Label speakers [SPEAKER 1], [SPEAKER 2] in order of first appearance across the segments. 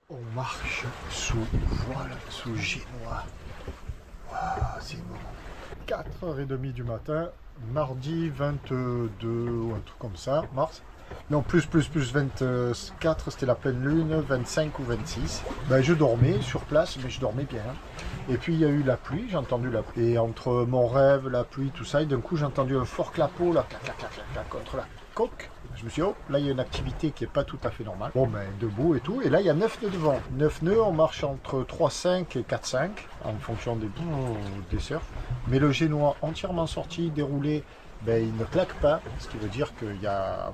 [SPEAKER 1] On marche sous voile, sous génois. Waouh, c'est bon. 4h30 du matin, mardi 22 ou un truc comme ça, mars. Non, plus 24, c'était la pleine lune, 25 ou 26. Ben, je dormais sur place, mais je dormais bien. Et puis il y a eu la pluie, j'ai entendu la pluie. Et entre mon rêve, la pluie, tout ça, et d'un coup j'ai entendu un fort clapot, là, clac, clac, clac, clac, clac, contre la coque. Je me suis dit, oh, là il y a une activité qui n'est pas tout à fait normale. Bon, ben debout et tout. Et là il y a 9 nœuds de vent. 9 nœuds, on marche entre 3,5 et 4,5 en fonction des surfs. Mais le génois entièrement sorti, déroulé, ben, il ne claque pas, ce qui veut dire qu'il y a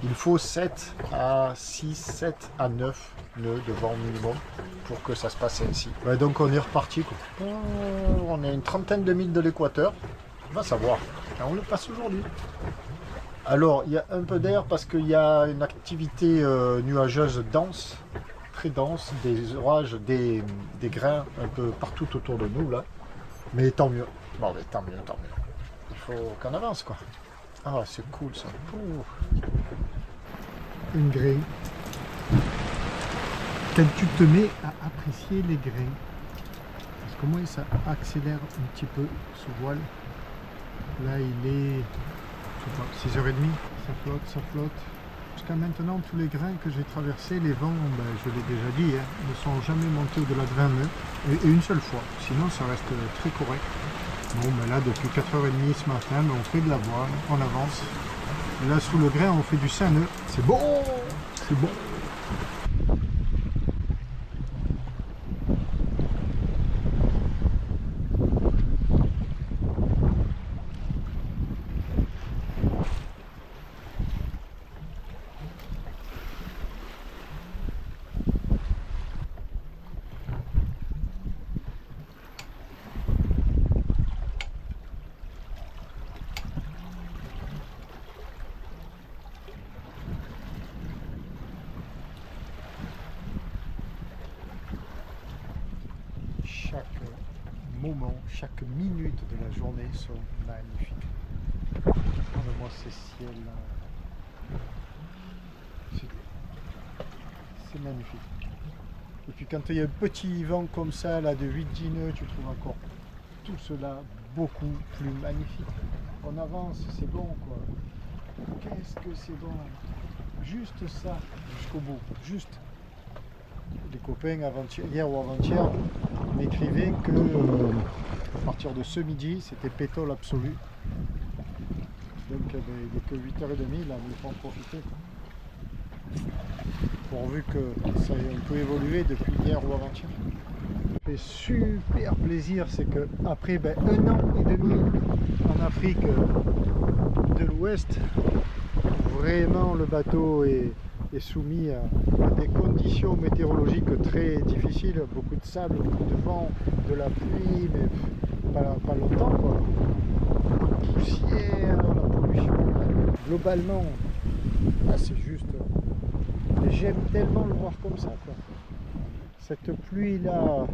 [SPEAKER 1] il faut 7 à 6, 7 à 9 nœuds de vent minimum pour que ça se passe ainsi. Ben, donc on est reparti, quoi. On est à une trentaine de milles de l'équateur, on va savoir, et on le passe aujourd'hui. Alors il y a un peu d'air parce qu'il y a une activité nuageuse dense, très dense, des orages, des grains un peu partout autour de nous là, mais tant mieux, bon mais tant mieux. Il faut qu'on avance, quoi. Ah, c'est cool ça. Ouh. Une grille. Quand tu te mets à apprécier les grains, parce que moi ça accélère un petit peu ce voile. Là il est, je sais pas, 6h30, ça flotte. Jusqu'à maintenant, tous les grains que j'ai traversés, les vents, ben, je l'ai déjà dit, hein, ne sont jamais montés au-delà de 20 nœuds, et une seule fois. Sinon ça reste très correct. Bon, ben là, depuis 4h30 ce matin, ben, on fait de la voile, on avance. Et là, sous le grain, on fait du 5 nœuds. C'est bon! C'est bon! Chaque moment, chaque minute de la journée sont magnifiques. Regarde-moi ces ciels-là. C'est magnifique. Et puis quand il y a un petit vent comme ça, là, de 8-10 nœuds, tu trouves encore tout cela beaucoup plus magnifique. On avance, c'est bon, quoi. Qu'est-ce que c'est bon. Juste ça, jusqu'au bout. Juste. Les copains, hier ou avant-hier, m'écrivaient que à partir de ce midi, c'était pétole absolu. Donc il n'est que 8h30, là, il faut en profiter, quoi. Pourvu que ça ait un peu évolué depuis hier ou avant-hier. Ça fait super plaisir, c'est que après 1 an et demi en Afrique de l'Ouest, vraiment le bateau est soumis à des conditions météorologiques très difficiles, beaucoup de sable, beaucoup de vent, de la pluie, mais pas longtemps, quoi. La poussière, la pollution. Globalement, là c'est juste. Et j'aime tellement le voir comme ça, quoi. Cette pluie-là,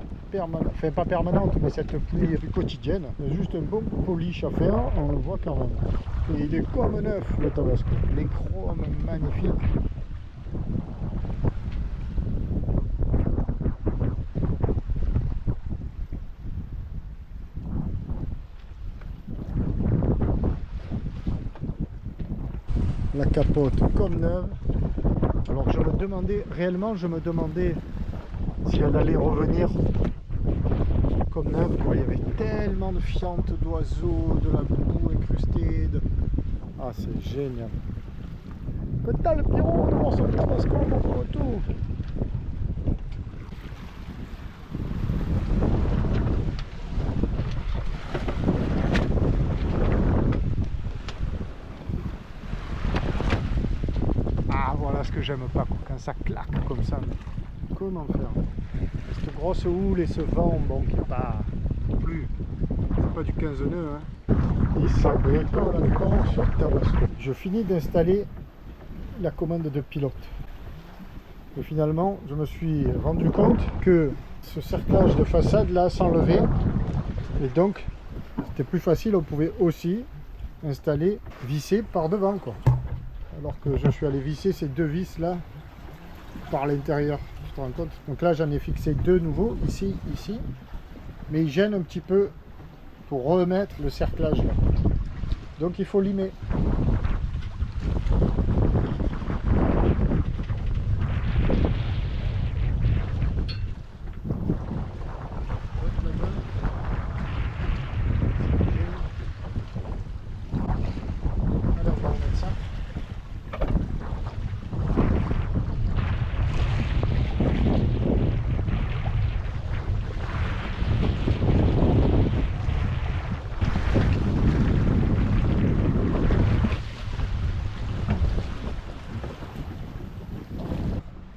[SPEAKER 1] enfin pas permanente, mais cette pluie quotidienne, il y a juste un bon polish à faire, on le voit quand même. Et il est comme neuf, le Tabasco. Les chromes magnifiques. La capote comme neuve. Alors je me demandais, réellement je me demandais si elle allait revenir comme neuve, quoi. Il y avait tellement de fientes d'oiseaux, de la boue incrustée. Ah, c'est génial. Que t'as le Pierrot de voir sur le Tabasco, mon poteau. Voilà ce que j'aime pas, quand ça claque comme ça. Mais comment faire? Cette grosse houle et ce vent, bon, qui n'est pas plus, c'est pas du 15 nœuds, hein. Il s'abricole encore sur Tabasco. Je finis d'installer la commande de pilote. Et finalement, je me suis rendu compte que ce cerclage de façade là s'enlevait. Et donc, c'était plus facile, on pouvait aussi installer, visser par devant, quoi. Alors que je suis allé visser ces deux vis là par l'intérieur. Tu te rends compte? Donc là j'en ai fixé 2 nouveaux, ici, ici. Mais ils gênent un petit peu pour remettre le cerclage là. Donc il faut limer. Alors on va remettre ça.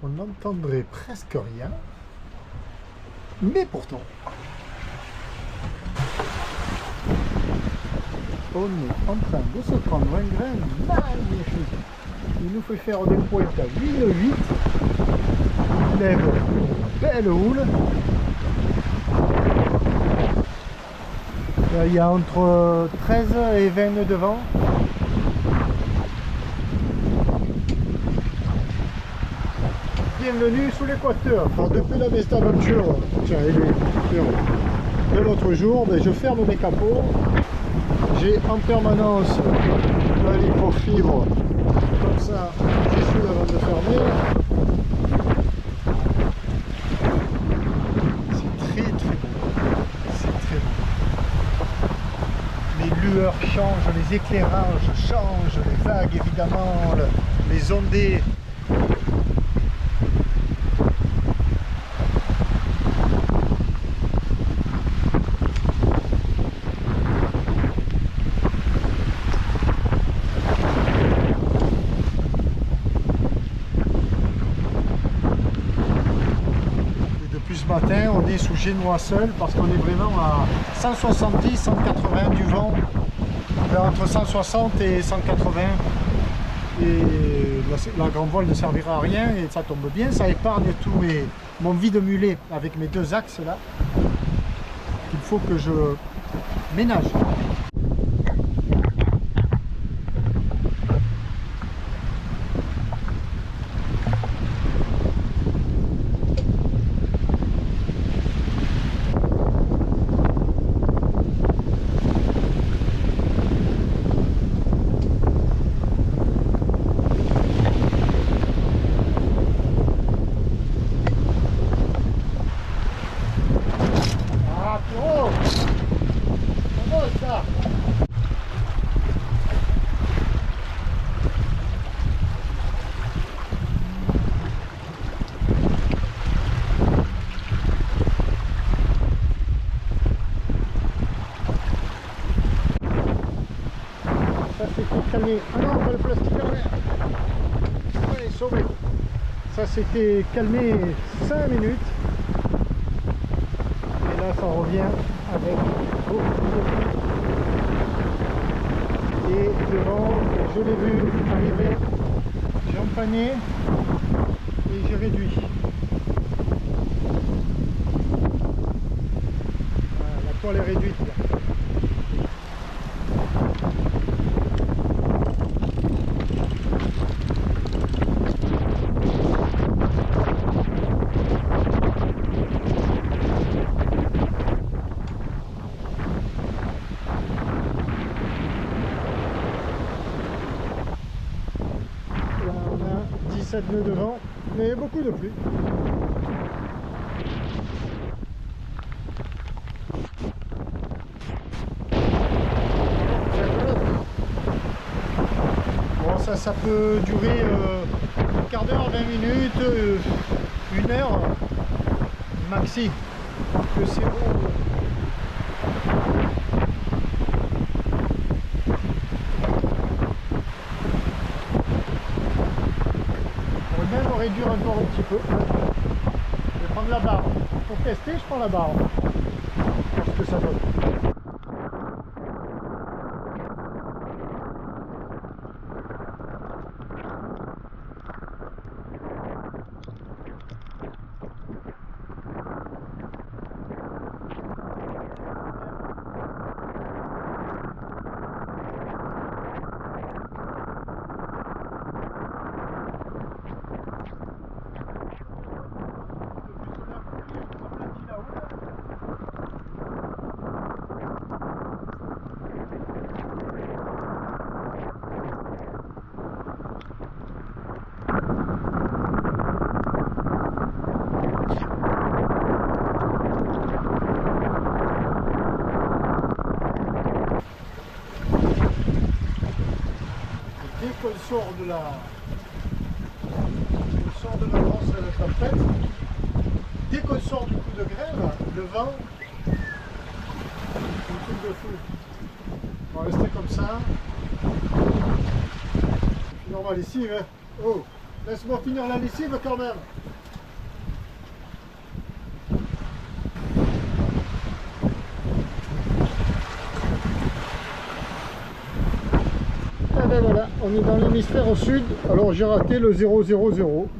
[SPEAKER 1] On n'entendrait presque rien, mais pourtant, on est en train de se prendre un grain magnifique. Il nous fait faire des pointes à 8,8. Il lève une belle houle. Il y a entre 13 et 20 nœuds de vent. Bienvenue sous l'équateur. Alors depuis la Best Aventure, tiens, de l'autre jour, ben, je ferme mes capots. J'ai en permanence la microfibre, comme ça, j'essuie avant de fermer. C'est très très beau. C'est très beau. Les lueurs changent, les éclairages changent, les vagues évidemment, les ondées. Ce matin on est sous Génois seul parce qu'on est vraiment à 170, 180 du vent, entre 160 et 180, et la grande voile ne servira à rien et ça tombe bien, ça épargne tout mon vide mulet avec mes 2 axes là. Il faut que je ménage. Ça s'était calmé. Ah non, pas le plastique à l'air. Allez, sauvé. Ça s'était calmé 5 minutes. Et là, ça revient avec beaucoup de pluie. Et devant, je l'ai vu arriver. J'ai empanné et j'ai réduit. Voilà, la toile est réduite là. Là, on a 17 nœuds de vent, mais beaucoup de pluie. Bon, ça peut durer un quart d'heure, 20 minutes, 1 heure maxi. Que c'est bon. On va même réduire encore un petit peu. Je vais prendre la barre. Pour tester, je prends la barre. Voir ce que ça donne. qu'on sort de la grosse tempête, dès qu'on sort du coup de grève, le vent, c'est un truc de fou. On va rester comme ça. Finir ma lessive, hein. Oh, laisse-moi finir la lessive quand même. Et ben voilà, on est dans l'hémisphère au sud. Alors j'ai raté le 000.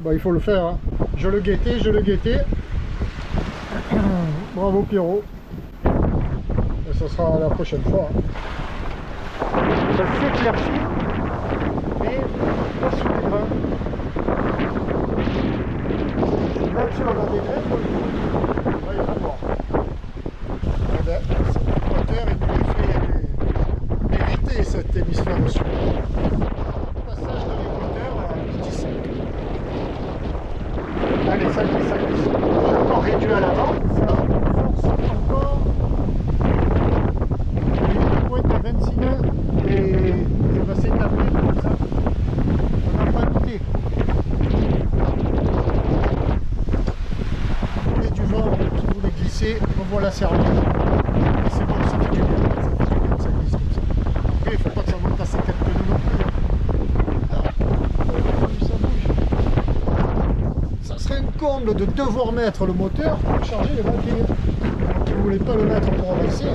[SPEAKER 1] Bah, il faut le faire, hein. Je le guettais. Bravo Pierrot. Et ce sera la prochaine fois, hein. Ça s'éclaircit, mais pas sous les grains. Là tu vas avoir des grains, là il faut voir. Eh ben, cet équateur, il nous les fait mériter cet hémisphère au sud. Passage de l'équateur à midi 5. Allez, ça glisse. J'ai encore réduit à l'avant, ça force encore. Une pointe à 26 nœuds et ça va s'établir comme ça. On n'a pas douté. Et du vent qui voulait glisser, on voit la serre. C'est bon, ça fait du bien. Ça glisse comme ça. Après, il ne faut pas que ça monte à 50 nœuds non plus. Ça bouge. Ça serait un comble de devoir mettre le moteur pour charger les batteries. Qui ne voulait pas le mettre pour avancer.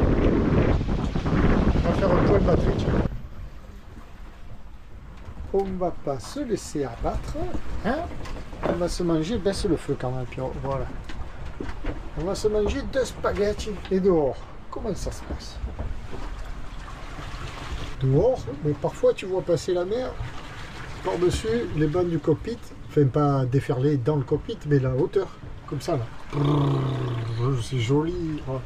[SPEAKER 1] On va faire un point de batterie. Tiens. On ne va pas se laisser abattre. Hein? On va se manger, baisse le feu quand même, Pierrot. Voilà. On va se manger 2 spaghettis. Et dehors, comment ça se passe? Dehors, mais parfois tu vois passer la mer par-dessus les bancs du cockpit. Enfin, pas déferler dans le cockpit, mais la hauteur. Comme ça, là. C'est joli. Ouais.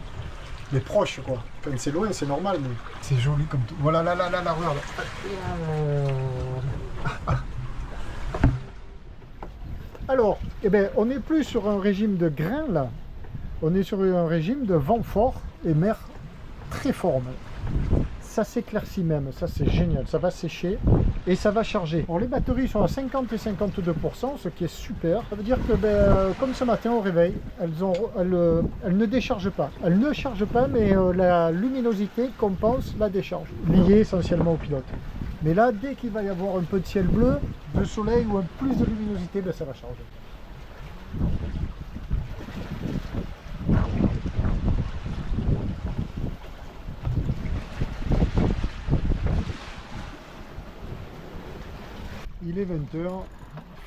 [SPEAKER 1] Mais proche, quoi. Quand c'est loin, c'est normal, mais c'est joli comme tout. Voilà, là, regarde. Alors, eh ben, on n'est plus sur un régime de grains, là. On est sur un régime de vent fort et mer très fort, même. Ça s'éclaircit même, ça c'est génial. Ça va sécher et ça va charger. Alors, les batteries sont à 50 et 52%, ce qui est super. Ça veut dire que, comme ce matin au réveil, elles ne déchargent pas. Elles ne chargent pas, mais la luminosité compense la décharge, liée essentiellement au pilote. Mais là, dès qu'il va y avoir un peu de ciel bleu, de soleil ou un plus de luminosité, ça va charger. Il est 20 h,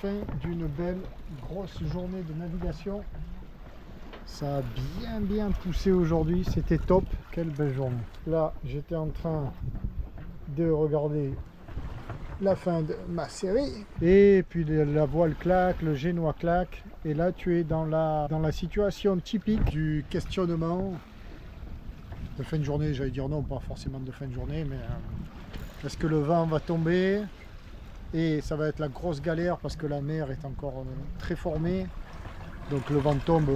[SPEAKER 1] fin d'une belle grosse journée de navigation. Ça a bien poussé aujourd'hui, c'était top, quelle belle journée. Là, j'étais en train de regarder la fin de ma série. Et puis la voile claque, le génois claque. Et là, tu es dans la situation typique du questionnement de fin de journée. J'allais dire non, pas forcément de fin de journée, mais est-ce que le vent va tomber? Et ça va être la grosse galère parce que la mer est encore très formée. Donc le vent tombe.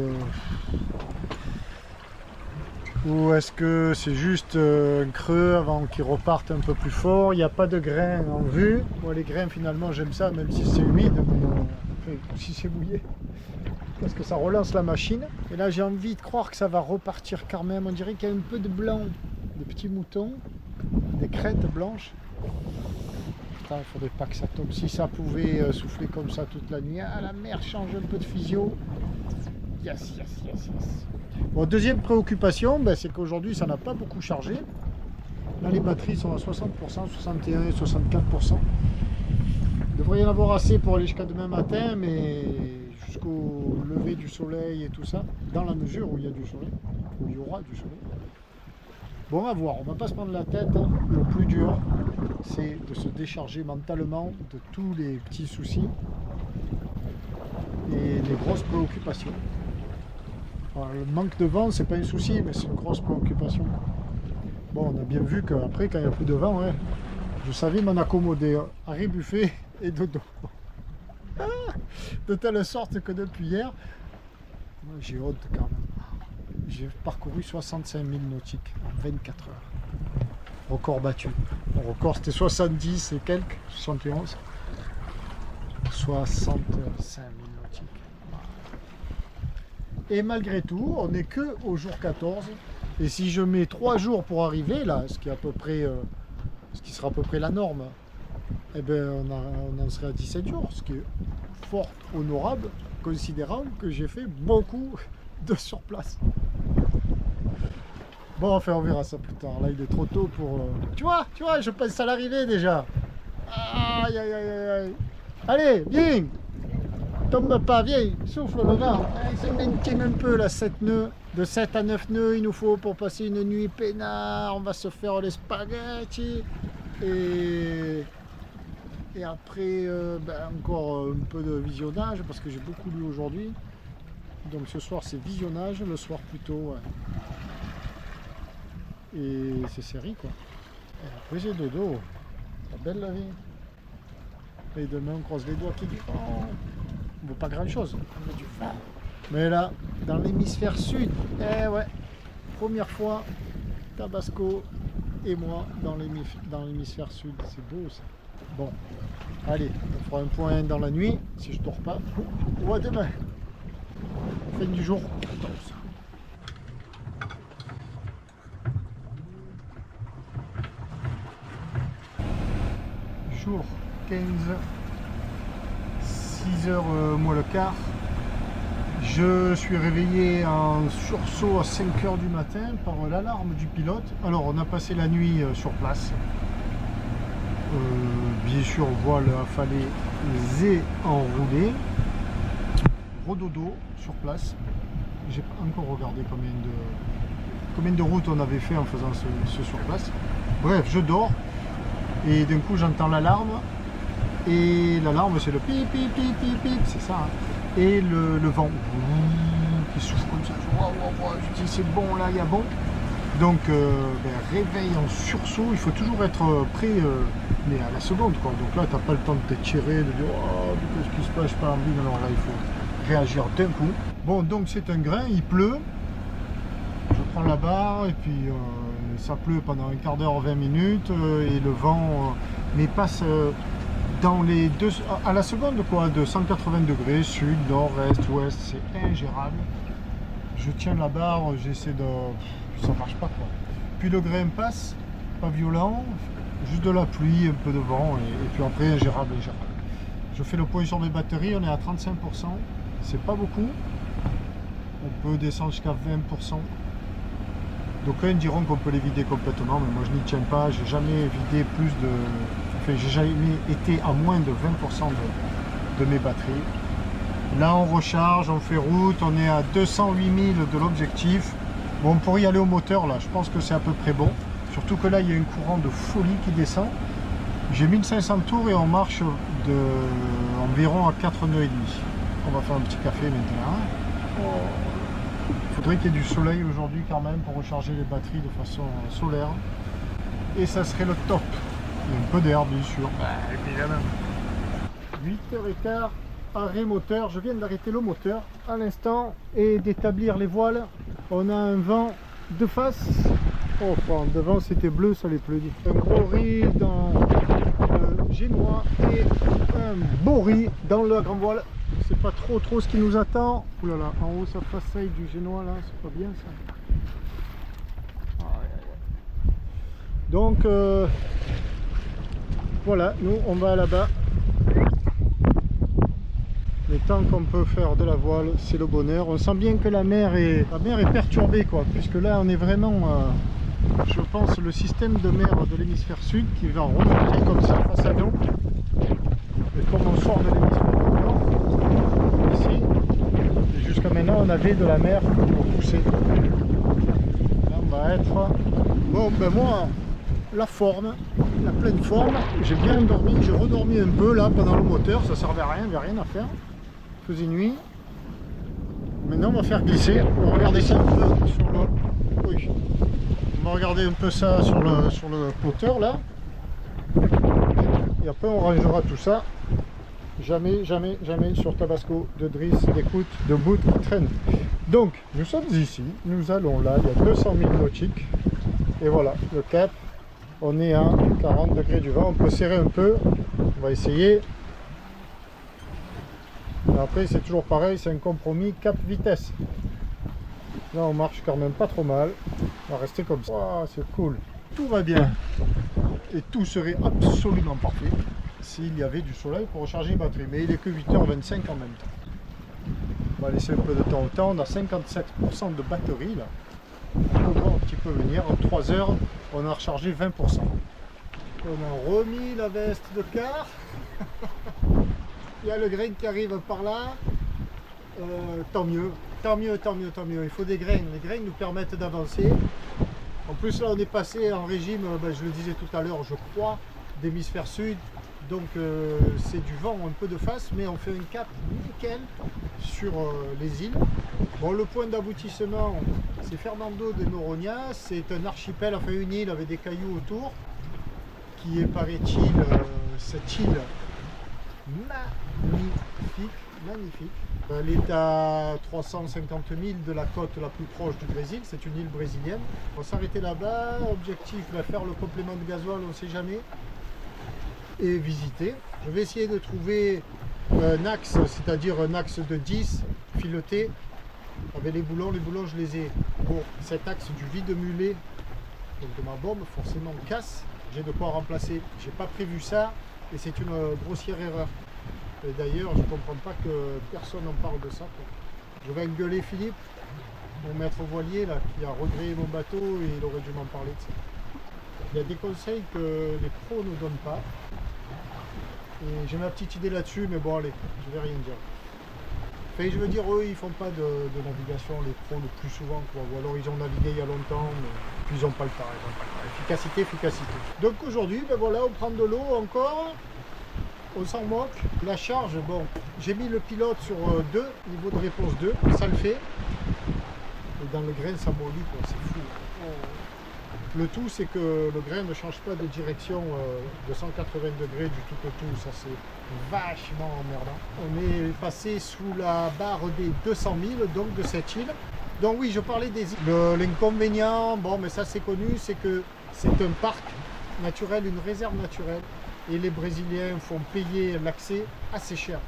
[SPEAKER 1] Ou est-ce que c'est juste un creux avant qu'il reparte un peu plus fort? Il n'y a pas de grains en vue. Moi, les grains, finalement, j'aime ça, même si c'est humide, mais enfin, si c'est mouillé. Parce que ça relance la machine. Et là, j'ai envie de croire que ça va repartir quand même. On dirait qu'il y a un peu de blanc, des petits moutons, des crêtes blanches. Il ne faudrait pas que ça tombe. Si ça pouvait souffler comme ça toute la nuit. Ah, la mer change un peu de physio. Yes. Bon, deuxième préoccupation, c'est qu'aujourd'hui ça n'a pas beaucoup chargé. Là les batteries sont à 60%, 61 et 64%. Il devrait y en avoir assez pour aller jusqu'à demain matin, mais jusqu'au lever du soleil et tout ça, dans la mesure où il y a du soleil, où il y aura du soleil. Bon, à voir, on va pas se prendre la tête, hein. Le plus dur, c'est de se décharger mentalement de tous les petits soucis et les grosses préoccupations. Alors, le manque de vent, c'est pas un souci, mais c'est une grosse préoccupation. Bon, on a bien vu qu'après, quand il n'y a plus de vent, ouais, je savais m'en accommoder, arrêt buffet et dodo. De telle sorte que depuis hier, j'ai honte quand même. J'ai parcouru 65 000 nautiques en 24 heures. Record battu. Mon record c'était 70 et quelques, 71. 65 000 nautiques. Et malgré tout, on n'est que au jour 14. Et si je mets 3 jours pour arriver là, ce qui est à peu près, ce qui sera à peu près la norme, eh ben on en serait à 17 jours, ce qui est fort honorable, considérable que j'ai fait beaucoup de surplace. Bon, enfin on verra ça plus tard. Là il est trop tôt pour... Tu vois, je pense à l'arrivée déjà. Aïe aïe aïe aïe. Allez, viens. Tombe pas, viens, souffle le vent. Il se maintient un peu là, 7 nœuds. De 7 à 9 nœuds, il nous faut pour passer une nuit peinard. On va se faire les spaghettis. Et après, encore un peu de visionnage, parce que j'ai beaucoup lu aujourd'hui. Donc ce soir c'est visionnage, le soir plutôt. Ouais. Et c'est série quoi. Et après j'ai dodo. C'est belle la vie. Et demain on croise les doigts qui dit oh, on veut pas grand chose, on veut du vin. Mais là, dans l'hémisphère sud, eh ouais, première fois, Tabasco et moi dans l'hémisphère sud, c'est beau ça. Bon, allez, on fera un point dans la nuit, si je dors pas, ou à demain. Fin du jour 14. Jour 15, 6h moins le quart. Je suis réveillé en sursaut à 5h du matin par l'alarme du pilote. Alors on a passé la nuit sur place. Bien sûr voile affalée enroulée. Rododo sur place. J'ai pas encore regardé combien de routes on avait fait en faisant ce sur place. Bref, je dors. Et d'un coup j'entends l'alarme, et l'alarme c'est le pip pip pip pip pip, c'est ça, hein. Et le vent qui souffle comme ça, je dis c'est bon là, il y a bon. Donc réveil en sursaut, il faut toujours être prêt mais à la seconde quoi. Donc là t'as pas le temps de t'étirer, de dire oh qu'est-ce qui se passe, j'ai pas envie, non là il faut réagir d'un coup. Bon donc c'est un grain, il pleut, je prends la barre et puis ça pleut pendant un quart d'heure, 20 minutes et le vent mais passe dans les deux à la seconde quoi, de 180 degrés, sud, nord, est, ouest, c'est ingérable. Je tiens la barre, j'essaie de... ça marche pas quoi. Puis le grain passe, pas violent, juste de la pluie, un peu de vent et puis après ingérable. Je fais le point sur mes batteries, on est à 35%, c'est pas beaucoup. On peut descendre jusqu'à 20%. Donc là, ils diront qu'on peut les vider complètement, mais moi je n'y tiens pas, j'ai jamais vidé plus de... Enfin, j'ai jamais été à moins de 20% de mes batteries. Là on recharge, on fait route, on est à 208 000 de l'objectif. Bon, on pourrait y aller au moteur là, je pense que c'est à peu près bon. Surtout que là il y a un courant de folie qui descend. J'ai 1500 tours et on marche de environ à 4 nœuds et demi. On va faire un petit café maintenant. Il faudrait qu'il y ait du soleil aujourd'hui quand même pour recharger les batteries de façon solaire. Et ça serait le top. Il y a un peu d'air bien sûr. Évidemment. 8h15, arrêt moteur. Je viens d'arrêter le moteur à l'instant et d'établir les voiles. On a un vent de face. Oh, devant c'était bleu, ça l'est plus. Un gros riz dans le génois et un beau riz dans la grand voile. C'est pas trop ce qui nous attend. Ouh là là, en haut ça façade du génois là, c'est pas bien ça. Donc voilà, nous on va là-bas. Mais tant qu'on peut faire de la voile, c'est le bonheur. On sent bien que la mer est perturbée quoi, puisque là on est vraiment, je pense, le système de mer de l'hémisphère sud qui va remonter comme ça face à nous. Et comme on sort de l'hémisphère nord, ici, et jusqu'à maintenant on avait de la mer pour pousser. Là on va être, bon ben moi, la forme, la pleine forme, j'ai bien dormi, j'ai redormi un peu là pendant le moteur, ça servait à rien, il n'y avait rien à faire. Il faisait nuit. Maintenant on va faire glisser, on va regarder ça un peu sur le... Oui. On va regarder un peu ça sur le moteur là. Et après on rangera tout ça. Jamais sur Tabasco de drisse, d'écoute, de bout qui traîne. Donc nous sommes ici, nous allons là, il y a 200 000 nautiques. Et voilà, le cap On est à 40 degrés du vent. On peut serrer un peu. On va essayer. Et après, c'est toujours pareil. C'est un compromis cap-vitesse. Là, on marche quand même pas trop mal. On va rester comme ça. Oh, c'est cool. Tout va bien. Et tout serait absolument parfait s'il y avait du soleil pour recharger les batteries. Mais il est que 8h25 en même temps. On va laisser un peu de temps au temps. On a 57% de batterie là. On va voir un petit peu venir. En 3 heures, on a rechargé 20%. On a remis la veste de car. Il y a le grain qui arrive par là. Tant mieux. Tant mieux, tant mieux, tant mieux. Il faut des grains. Les grains nous permettent d'avancer. En plus, là, on est passé en régime, je le disais tout à l'heure, je crois, d'hémisphère sud. Donc, c'est du vent un peu de face, mais on fait un cap nickel sur les îles. Bon, le point d'aboutissement, c'est Fernando de Noronha. C'est un archipel, enfin une île avec des cailloux autour, qui est, paraît-il, cette île magnifique. Elle est à 350 000 de la côte la plus proche du Brésil, c'est une île brésilienne. On va s'arrêter là-bas, objectif, faire le complément de gasoil, on ne sait jamais, et visiter. Je vais essayer de trouver un axe, c'est-à-dire un axe de 10 fileté, avec les boulons je les ai pour cet axe du vide-mulet, donc de ma bombe, forcément casse, j'ai de quoi remplacer. J'ai pas prévu ça, et c'est une grossière erreur. Et d'ailleurs, je ne comprends pas que personne n'en parle de ça, quoi. Je vais engueuler Philippe, mon maître voilier, là, qui a regréé mon bateau, et il aurait dû m'en parler de ça. Il y a des conseils que les pros ne donnent pas. Et j'ai ma petite idée là-dessus, mais bon, allez, je vais rien dire. Enfin, je veux dire, eux, ils font pas de navigation, les pros, le plus souvent, quoi. Ou alors ils ont navigué il y a longtemps, mais puis ils n'ont pas le temps. Efficacité. Donc aujourd'hui, ben voilà, on prend de l'eau encore. On s'en moque. La charge, bon, j'ai mis le pilote sur 2, niveau de réponse 2, ça le fait. Et dans le grain, ça mollit, quoi, c'est fou. Le tout, c'est que le grain ne change pas de direction de 180 degrés du tout au tout. Ça, c'est vachement emmerdant. On est passé sous la barre des 200 000, donc de cette île. Donc oui, je parlais des îles. L'inconvénient, bon, mais ça c'est connu, c'est que c'est un parc naturel, une réserve naturelle. Et les Brésiliens font payer l'accès assez cher.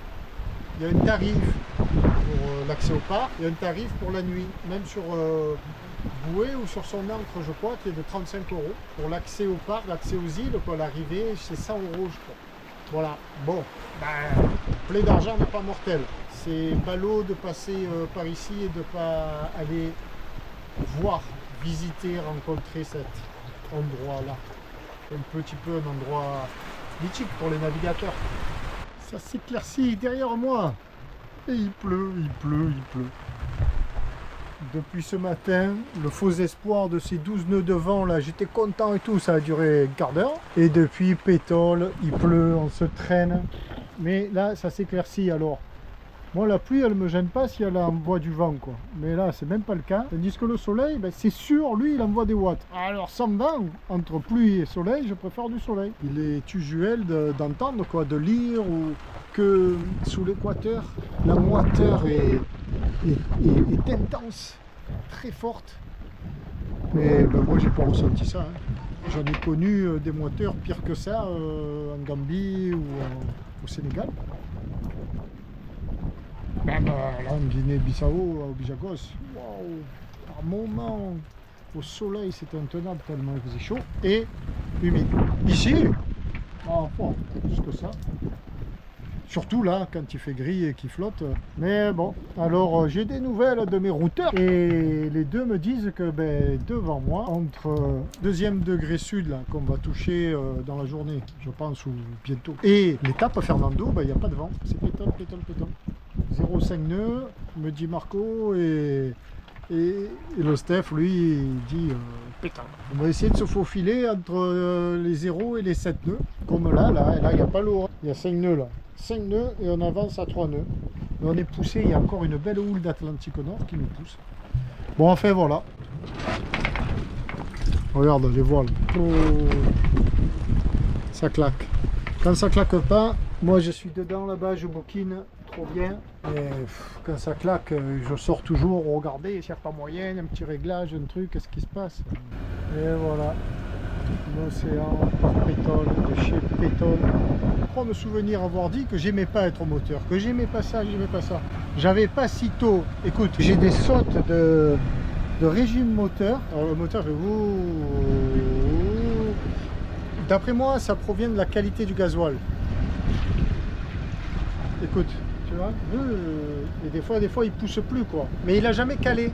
[SPEAKER 1] Il y a un tarif pour l'accès au parc et un tarif pour la nuit, même sur Bouée ou sur son ancre, je crois, qui est de 35 € pour l'accès au parc, l'accès aux îles, quoi, l'arrivée, c'est 100 €, je crois. Voilà, bon, plein d'argent n'est pas mortel. C'est ballot de passer par ici et de ne pas aller voir, visiter, rencontrer cet endroit-là. Un petit peu un endroit mythique pour les navigateurs. Ça s'éclaircit derrière moi. Et il pleut. Depuis ce matin, le faux espoir de ces 12 nœuds de vent là, j'étais content et tout, ça a duré un quart d'heure. Et depuis, pétole, il pleut, on se traîne. Mais là, ça s'éclaircit alors. Moi, la pluie, elle me gêne pas si elle envoie du vent, quoi. Mais là, c'est même pas le cas. Tandis que le soleil, ben, c'est sûr, lui, il envoie des watts. Alors, sans vent, entre pluie et soleil, je préfère du soleil. Il est usuel d'entendre, quoi, de lire ou que sous l'équateur, la moiteur est intense, très forte. Mais ben, moi, j'ai pas ressenti ça, hein. J'en ai connu des moiteurs pires que ça en Gambie ou au Sénégal. Même là en Guinée-Bissau, au Bijagos, waouh, par moment, au soleil, c'était intenable tellement il faisait chaud et humide. Ici, bon, plus que ça. Surtout là, quand il fait gris et qu'il flotte. Mais bon, alors j'ai des nouvelles de mes routeurs et les deux me disent que devant moi, entre deuxième degré sud là qu'on va toucher dans la journée, je pense, ou bientôt, et l'étape Fernando, il n'y a pas de vent. C'est pétole. 0,5 nœuds, me dit Marco, et le Steph, lui, il dit pétale. On va essayer de se faufiler entre les 0 et les 7 nœuds, comme là, il n'y a pas l'eau, il y a 5 nœuds là. 5 nœuds et on avance à 3 nœuds. Mais on est poussé, il y a encore une belle houle d'Atlantique Nord qui nous pousse. Bon, enfin voilà. Regarde les voiles. Oh. Ça claque. Quand ça claque pas, moi je suis dedans là-bas, je bouquine trop bien. Et quand ça claque, je sors toujours regarder s'il n'y a pas moyen, un petit réglage, un truc, qu'est-ce qui se passe. Et voilà. L'océan par pétrole, de chez Pétrole. Je crois me souvenir avoir dit que j'aimais pas être au moteur, que j'aimais pas ça, j'aimais pas ça. J'avais pas si tôt. Écoute, j'ai des sautes de régime moteur. Alors le moteur fait d'après moi, ça provient de la qualité du gasoil. Écoute, tu vois, et des fois il pousse plus quoi. Mais il a jamais calé.